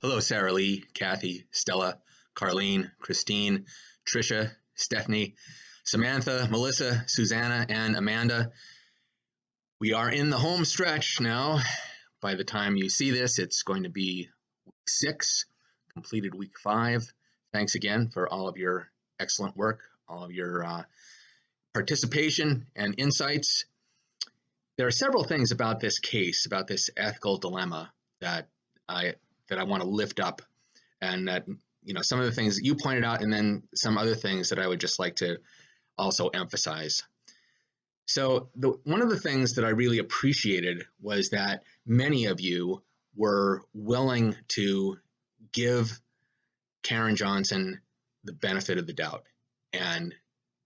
Hello, Sarah Lee, Kathy, Stella, Carlene, Christine, Trisha, Stephanie, Samantha, Melissa, Susanna, and Amanda. We are in the home stretch now. By the time you see this, it's going to be week 6, completed week 5. Thanks again for all of your excellent work, all of your participation and insights. There are several things about this case, about this ethical dilemma that I want to lift up, and that some of the things that you pointed out, and then some other things that I would just like to also emphasize. So one of the things that I really appreciated was that many of you were willing to give Karen Johnson the benefit of the doubt and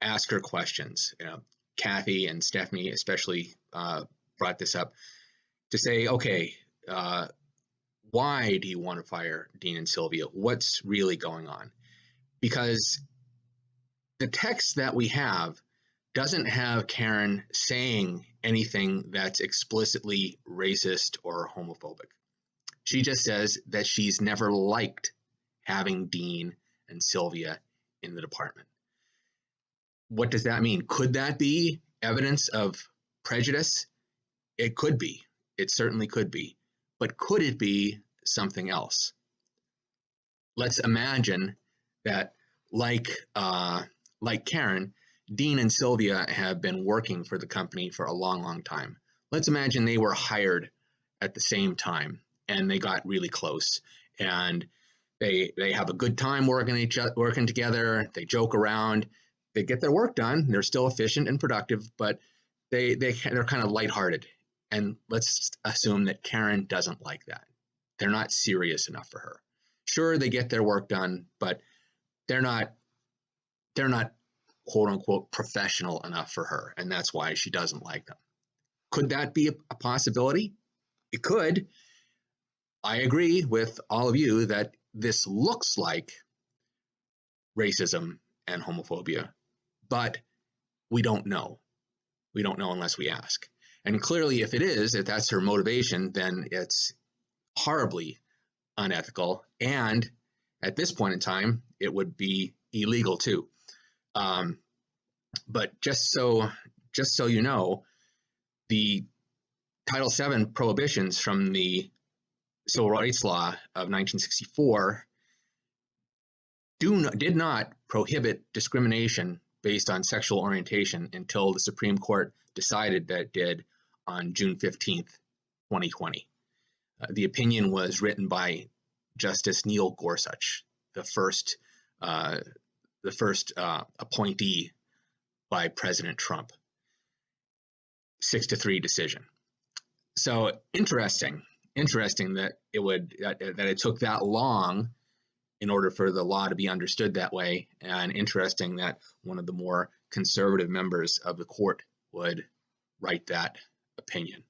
ask her questions. Kathy and Stephanie especially brought this up to say, okay, why do you want to fire Dean and Sylvia? What's really going on? Because the text that we have doesn't have Karen saying anything that's explicitly racist or homophobic. She just says that she's never liked having Dean and Sylvia in the department. What does that mean? Could that be evidence of prejudice? It could be. It certainly could be. But could it be something else? Let's imagine that, like Karen, Dean and Sylvia have been working for the company for a long, long time. Let's imagine they were hired at the same time and they got really close, and they have a good time working together. They joke around. They get their work done. They're still efficient and productive, but they're kind of lighthearted. And let's assume that Karen doesn't like that. They're not serious enough for her. Sure, they get their work done, but they're not quote unquote professional enough for her, and that's why she doesn't like them. Could that be a possibility? It could. I agree with all of you that this looks like racism and homophobia, but we don't know. We don't know unless we ask. And clearly, if that's her motivation, then it's horribly unethical. And at this point in time, it would be illegal too. But just so you know, the Title VII prohibitions from the Civil Rights Law of 1964 did not prohibit discrimination based on sexual orientation until the Supreme Court decided that it did on June 15th, 2020. The opinion was written by Justice Neil Gorsuch, the first appointee by President Trump. 6-3 decision. So interesting that it took that long in order for the law to be understood that way, and interesting that one of the more conservative members of the court would write that opinion.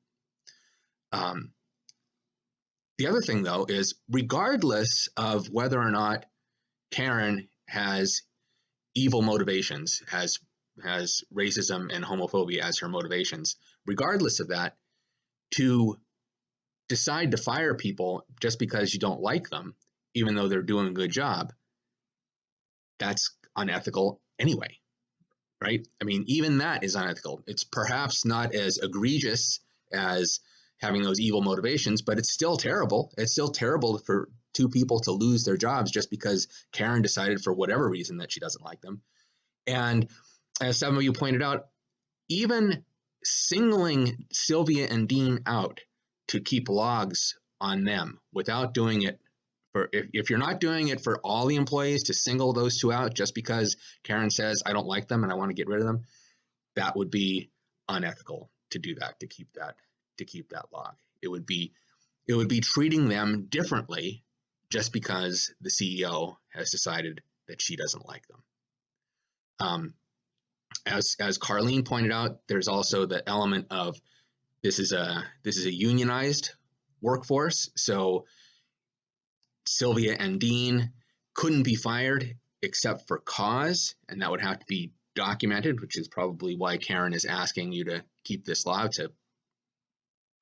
The other thing, though, is regardless of whether or not Karen has evil motivations, has racism and homophobia as her motivations, regardless of that, to decide to fire people just because you don't like them, even though they're doing a good job, that's unethical anyway, right? I mean, even that is unethical. It's perhaps not as egregious as having those evil motivations, but it's still terrible. It's still terrible for two people to lose their jobs just because Karen decided for whatever reason that she doesn't like them. And as some of you pointed out, even singling Sylvia and Dean out to keep logs on them without doing it for, if you're not doing it for all the employees, to single those two out just because Karen says, I don't like them and I want to get rid of them, that would be unethical to do that, to keep that log. It would be treating them differently just because the CEO has decided that she doesn't like them. As Carlene pointed out, there's also the element of this is a unionized workforce, so Sylvia and Dean couldn't be fired except for cause, and that would have to be documented, which is probably why Karen is asking you to keep this log, to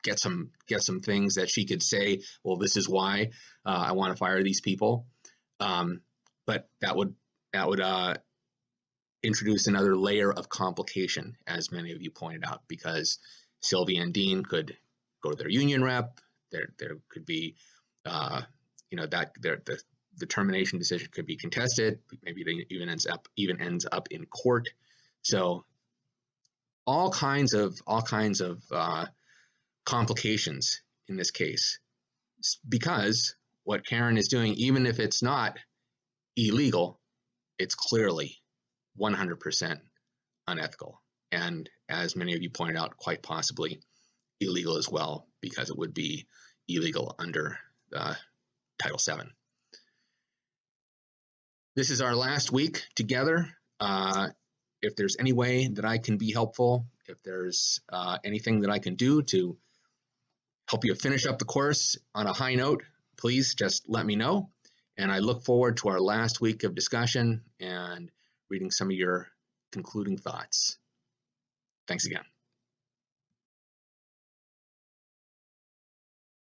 get some things that she could say, well, this is why I want to fire these people. But that would introduce another layer of complication, as many of you pointed out, because Sylvia and Dean could go to their union rep. There could be, that the termination decision could be contested. Maybe it even ends up in court. So all kinds of complications in this case, because what Karen is doing, even if it's not illegal, it's clearly 100% unethical. And as many of you pointed out, quite possibly illegal as well, because it would be illegal under Title VII. This is our last week together. If there's any way that I can be helpful, if there's anything that I can do to help you finish up the course on a high note, please just let me know. And I look forward to our last week of discussion and reading some of your concluding thoughts. Thanks again.